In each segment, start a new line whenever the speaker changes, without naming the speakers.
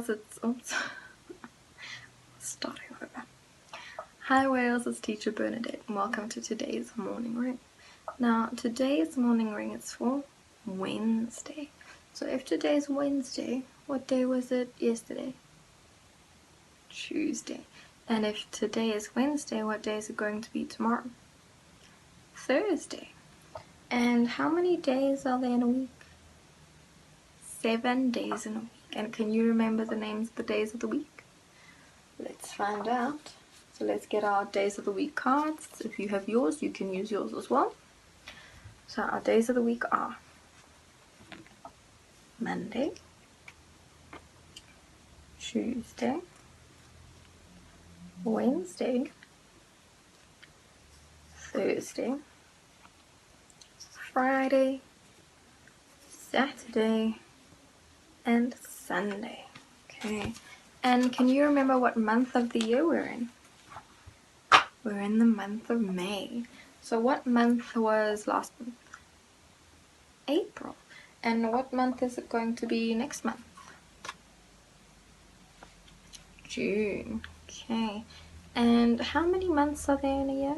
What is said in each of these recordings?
Wales, it's... Oops. Starting over. Hi Wales, it's Teacher Bernadett and welcome to today's morning ring. Now, today's morning ring is for Wednesday. So if today's Wednesday, what day was it yesterday? Tuesday. And if today is Wednesday, what day is it going to be tomorrow? Thursday. And how many days are there in a week? 7 days in a week. And can you remember the names of the days of the week? Let's find out. So let's get our days of the week cards. If you have yours, you can use yours as well. So our days of the week are Monday, Tuesday, Wednesday, Thursday, Friday, Saturday, and Sunday. Okay. And can you remember what month of the year we're in? We're in the month of May. So what month was last month? April. And what month is it going to be next month? June. Okay. And how many months are there in a year?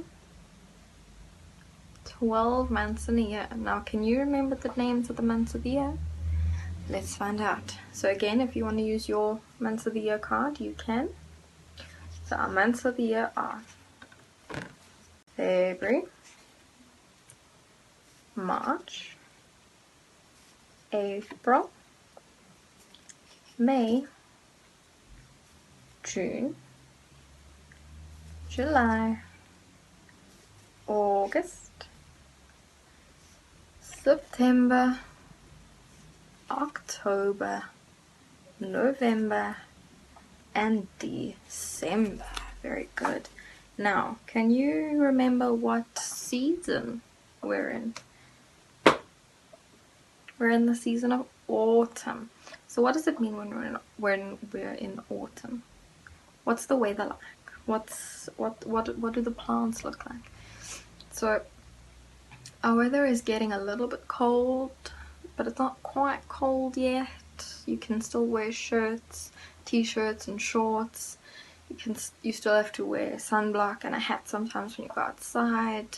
12 months in a year. Now, can you remember the names of the months of the year? Let's find out. So again, if you want to use your months of the year card, you can. So our months of the year are February, March, April, May, June, July, August, September, October, November, and December. Very good. Now, can you remember what season we're in? We're in the season of autumn. So what does it mean when we're in autumn? What's the weather like? What do the plants look like? So our weather is getting a little bit cold, but it's not quite cold yet. You can still wear shirts, t-shirts and shorts. You still have to wear sunblock and a hat sometimes when you go outside,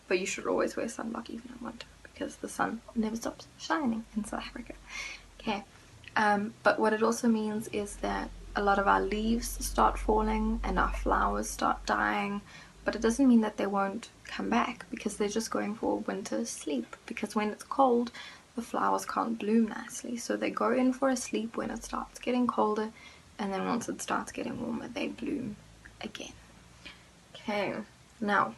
but you should always wear sunblock even in winter because the sun never stops shining in South Africa. Okay, but what it also means is that a lot of our leaves start falling and our flowers start dying, but it doesn't mean that they won't come back because they're just going for winter sleep, because when it's cold the flowers can't bloom nicely, so they go in for a sleep when it starts getting colder, and then once it starts getting warmer they bloom again. Okay, now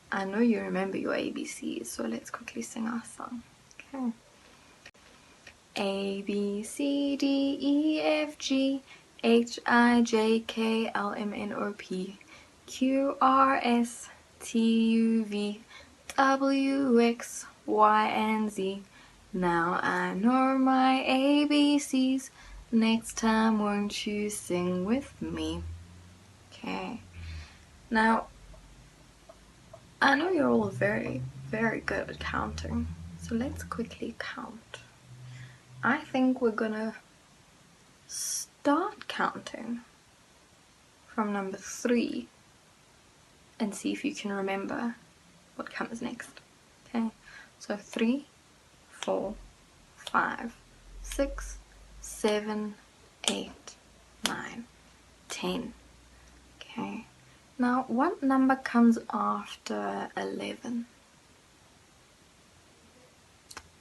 I know you remember your ABCs, so let's quickly sing our song. Okay. A, B, C, D, E, F, G, H, I, J, K, L, M, N, O, P, Q, R, S, T, U, V, W, X, Y, and Z. Now I know my ABCs. Next time won't you sing with me? Okay. Now, I know you're all very, very good at counting. So let's quickly count. I think we're gonna start counting from number 3 and see if you can remember what comes next. Okay, so 3, 4, 5, 6, 7, 8, 9, 10. Okay, now what number comes after 11?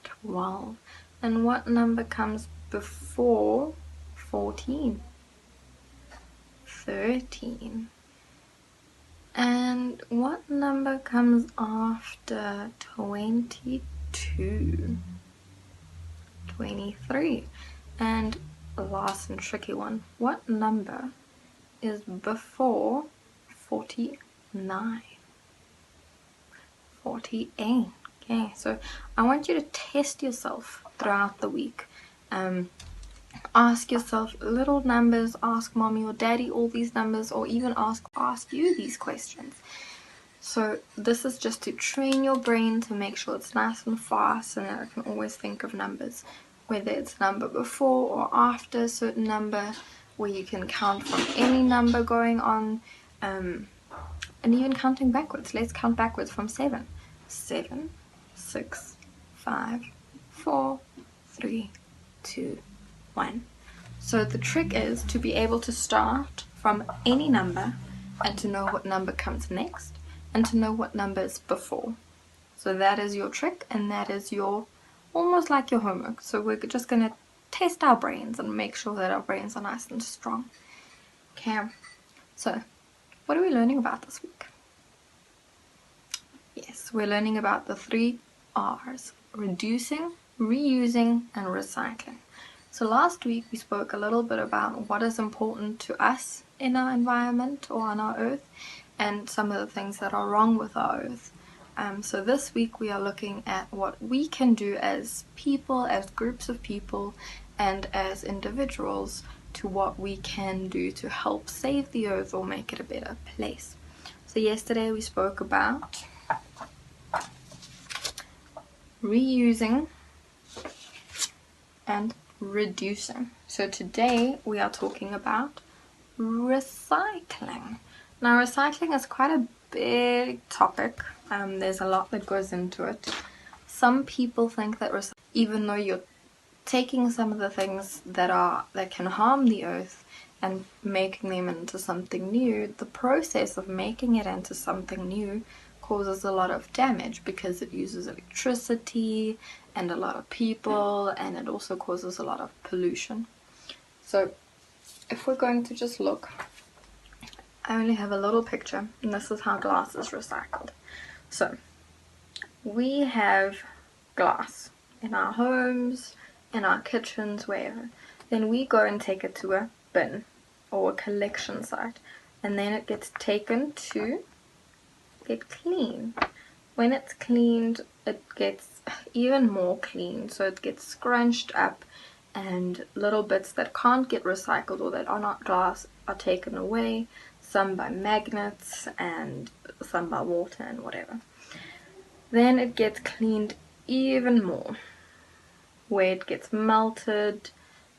12. And what number comes before 14? 13. And what number comes after 22? 23. And last and tricky one, what number is before 49? 48. Okay, so I want you to test yourself throughout the week. Ask yourself little numbers, ask mommy or daddy all these numbers, or even ask you these questions. So this is just to train your brain to make sure it's nice and fast and that it can always think of numbers whether it's a number before or after a certain number, where you can count from any number going on, and even counting backwards. Let's count backwards from 7. 7, 6, 5, 4, 3, 2, 1. So the trick is to be able to start from any number and to know what number comes next and to know what number is before. So that is your trick, and that is your, almost like your homework. So we're just going to test our brains and make sure that our brains are nice and strong. Okay, so what are we learning about this week? Yes, we're learning about the 3 R's: reducing, reusing, and recycling. So last week we spoke a little bit about what is important to us in our environment or on our earth, and some of the things that are wrong with our earth. So this week we are looking at what we can do as people, as groups of people, and as individuals, to what we can do to help save the earth or make it a better place. So yesterday we spoke about reusing and reducing. So today we are talking about recycling. Now recycling is quite a big topic. There's a lot that goes into it. Some people think that even though you're taking some of the things that can harm the earth and making them into something new, the process of making it into something new causes a lot of damage because it uses electricity and a lot of people, and it also causes a lot of pollution. So if we're going to just look, I only have a little picture, and this is how glass is recycled. So we have glass in our homes, in our kitchens, wherever. Then we go and take it to a bin or a collection site, and then it gets taken to get cleaned. When it's cleaned, it gets even more clean, so it gets scrunched up, and little bits that can't get recycled or that are not glass are taken away, some by magnets and some by water and whatever. Then it gets cleaned even more, where it gets melted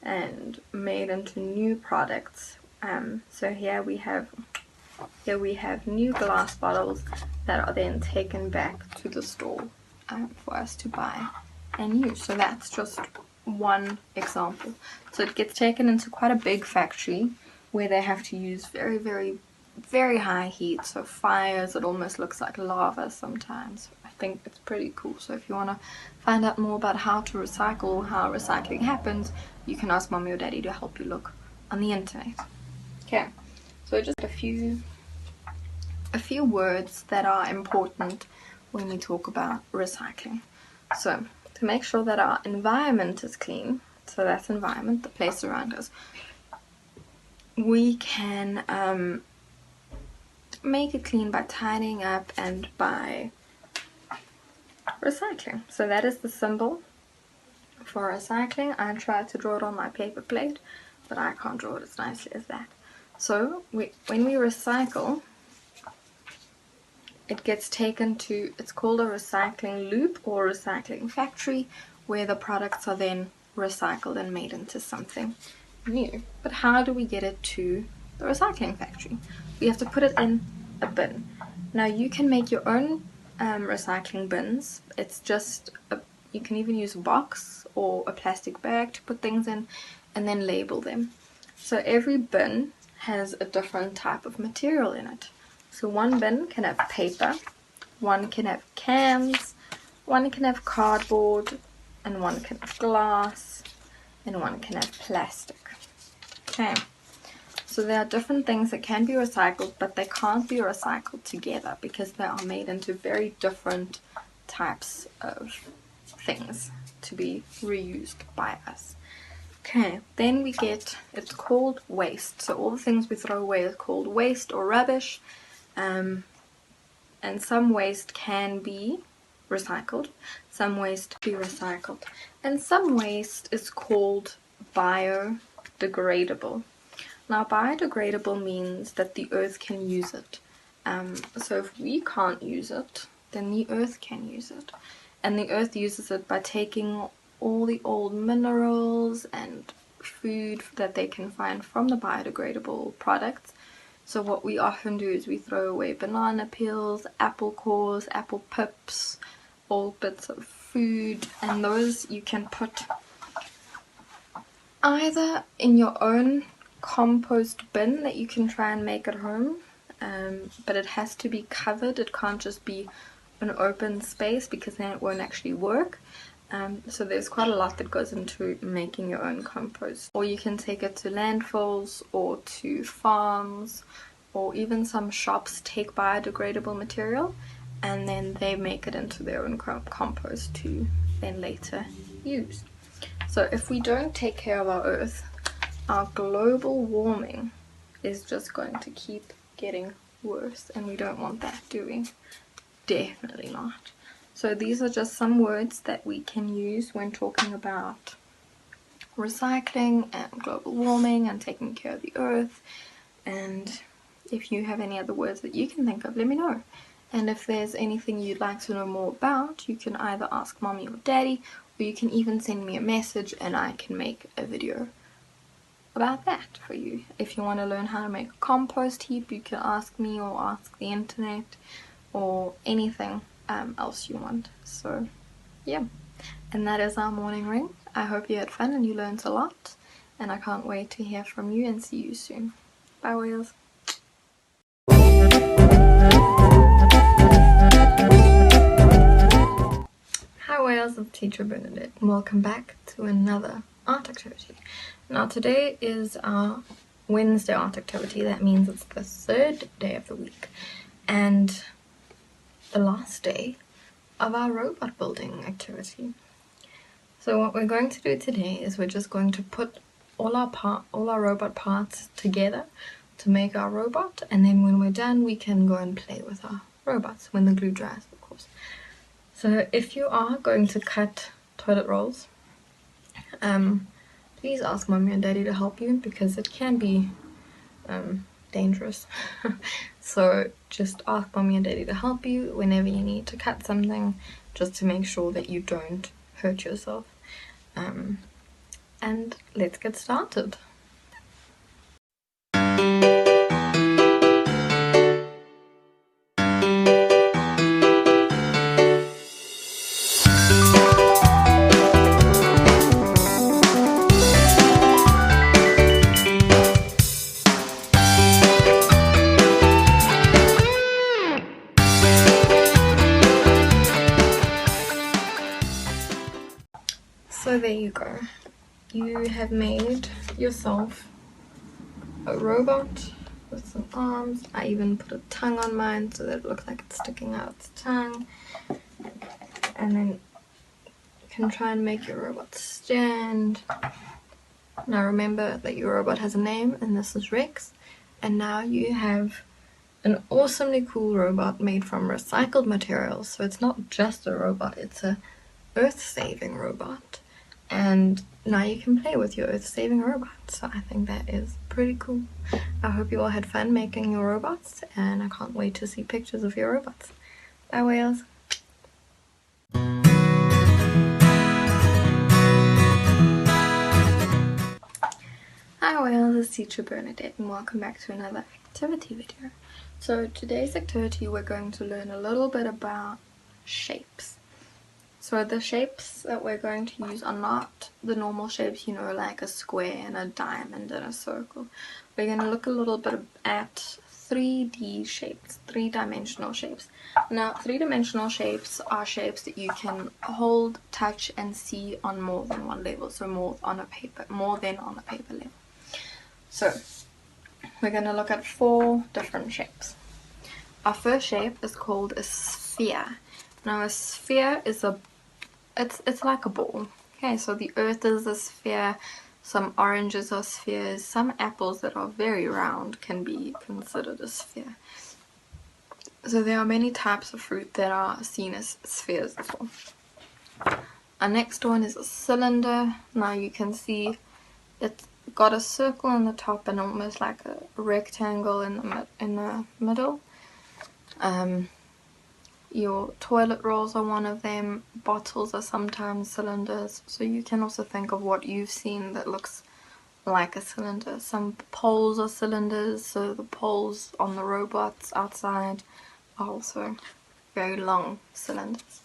and made into new products. So here we have new glass bottles that are then taken back to the store for us to buy and use. So that's just one example. So it gets taken into quite a big factory where they have to use very, very, very high heat. So fires, it almost looks like lava sometimes. I think it's pretty cool. So if you want to find out more about how to recycle, how recycling happens, you can ask mommy or daddy to help you look on the internet. Okay, so just a few words that are important when we talk about recycling. So to make sure that our environment is clean, so that's environment, the place around us, we can make it clean by tidying up and by recycling. So that is the symbol for recycling. I tried to draw it on my paper plate, but I can't draw it as nicely as that. So when we recycle, it gets taken to, it's called a recycling loop or recycling factory, where the products are then recycled and made into something new. But how do we get it to the recycling factory? We have to put it in a bin. Now you can make your own recycling bins. It's just you can even use a box or a plastic bag to put things in and then label them. So every bin has a different type of material in it. So one bin can have paper, one can have cans, one can have cardboard, and one can have glass, and one can have plastic. Okay, so there are different things that can be recycled, but they can't be recycled together because they are made into very different types of things to be reused by us. Okay, then we get, it's called waste. So all the things we throw away is called waste or rubbish. And some waste can be recycled, some waste be recycled, and some waste is called biodegradable. Now biodegradable means that the earth can use it. So if we can't use it, then the earth can use it. And the earth uses it by taking all the old minerals and food that they can find from the biodegradable products. So what we often do is we throw away banana peels, apple cores, apple pips, old bits of food, and those you can put either in your own compost bin that you can try and make at home, but it has to be covered. It can't just be an open space because then it won't actually work. So there's quite a lot that goes into making your own compost. Or you can take it to landfills or to farms, or even some shops take biodegradable material and then they make it into their own compost to then later use. So if we don't take care of our earth, our global warming is just going to keep getting worse, and we don't want that, do we? Definitely not. So these are just some words that we can use when talking about recycling and global warming and taking care of the earth. And if you have any other words that you can think of, let me know. And if there's anything you'd like to know more about, you can either ask mommy or daddy, or you can even send me a message and I can make a video about that for you. If you want to learn how to make a compost heap, you can ask me or ask the internet or anything else you want. So yeah, and that is our morning ring. I hope you had fun and you learned a lot, and I can't wait to hear from you and see you soon. Bye whales. Hi whales, it's Teacher Bernadett and welcome back to another art activity. Now today is our Wednesday art activity. That means it's the third day of the week and the last day of our robot building activity. So what we're going to do today is we're just going to put all our robot parts together to make our robot, and then when we're done we can go and play with our robots when the glue dries, of course. So if you are going to cut toilet rolls, please ask mommy and daddy to help you because it can be dangerous. So just ask mommy and daddy to help you whenever you need to cut something, just to make sure that you don't hurt yourself. And let's get started. So there you go. You have made yourself a robot with some arms. I even put a tongue on mine so that it looks like it's sticking out its tongue. And then you can try and make your robot stand. Now remember that your robot has a name, and this is Rex. And now you have an awesomely cool robot made from recycled materials. So it's not just a robot, it's a earth-saving robot. And now you can play with your earth-saving robot. So I think that is pretty cool. I hope you all had fun making your robots, and I can't wait to see pictures of your robots. Bye whales! Hi whales, it's Teacher Bernadett and welcome back to another activity video. So today's activity we're going to learn a little bit about shapes. So the shapes that we're going to use are not the normal shapes, you know, like a square and a diamond and a circle. We're going to look a little bit at 3D shapes, three-dimensional shapes. Now, three-dimensional shapes are shapes that you can hold, touch, and see on more than one level. So more than on a paper level. So we're going to look at 4 different shapes. Our first shape is called a sphere. Now, a sphere is it's like a ball. Okay, so the earth is a sphere. Some oranges are spheres. Some apples that are very round can be considered a sphere. So there are many types of fruit that are seen as spheres as well. Our next one is a cylinder. Now you can see it's got a circle on the top and almost like a rectangle in the middle. Your toilet rolls are one of them. Bottles are sometimes cylinders. So you can also think of what you've seen that looks like a cylinder. Some poles are cylinders, so the poles on the robots outside are also very long cylinders.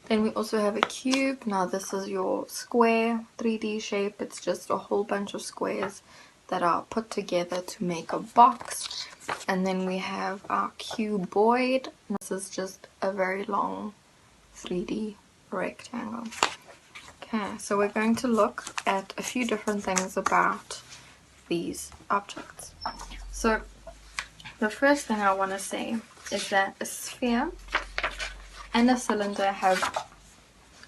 Then we also have a cube. Now this is your square 3D shape. It's just a whole bunch of squares that are put together to make a box. And then we have our cuboid. This is just a very long 3D rectangle. Okay, so we're going to look at a few different things about these objects. So the first thing I want to say is that a sphere and a cylinder have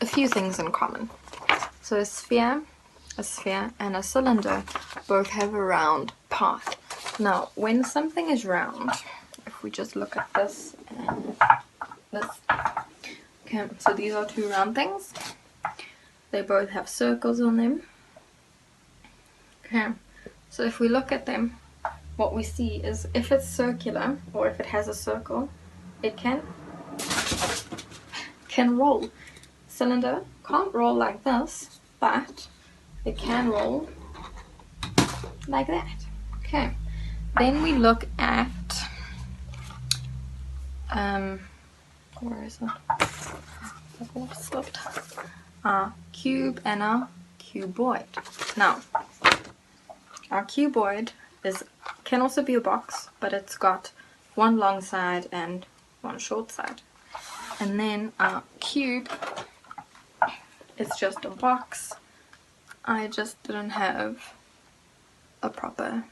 a few things in common. So a sphere, and a cylinder both have a round path. Now, when something is round, if we just look at this and this, okay, so these are two round things. They both have circles on them. Okay, so if we look at them, what we see is if it's circular or if it has a circle, it can roll. Cylinder can't roll like this, but it can roll like that. Okay, then we look at where is it? Our cube and our cuboid. Now, our cuboid can also be a box, but it's got one long side and one short side. And then our cube is just a box. I just didn't have a proper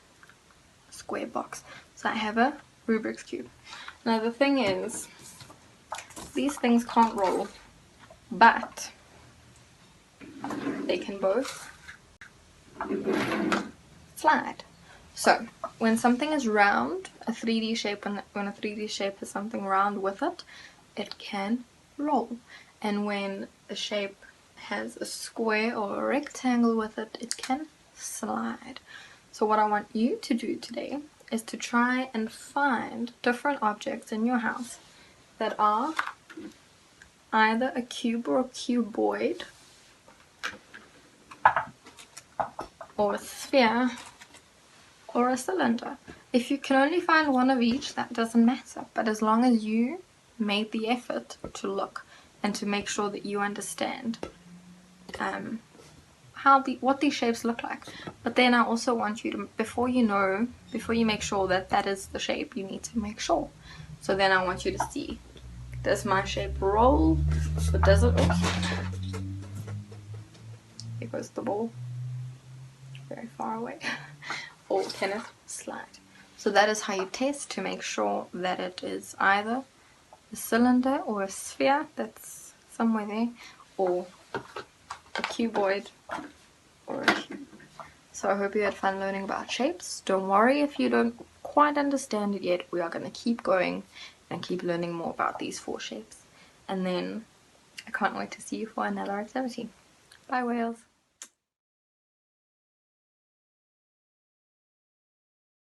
square box, so I have a Rubik's Cube. Now the thing is, these things can't roll, but they can both slide. So when something is round, a 3D shape, when a 3D shape has something round with it, it can roll. And when a shape has a square or a rectangle with it, it can slide. So what I want you to do today is to try and find different objects in your house that are either a cube or a cuboid, or a sphere, or a cylinder. If you can only find one of each, that doesn't matter, but as long as you made the effort to look and to make sure that you understand what these shapes look like. But then I also want you to, before you make sure that that is the shape, you need to make sure. So then I want you to see, does my shape roll, or does it, here goes the ball, very far away, or can it slide? So that is how you test to make sure that it is either a cylinder or a sphere that's somewhere there, or a cuboid or a cube. So I hope you had fun learning about shapes. Don't worry if you don't quite understand it yet. We are going to keep going and keep learning more about these 4 shapes. And then I can't wait to see you for another activity. Bye whales!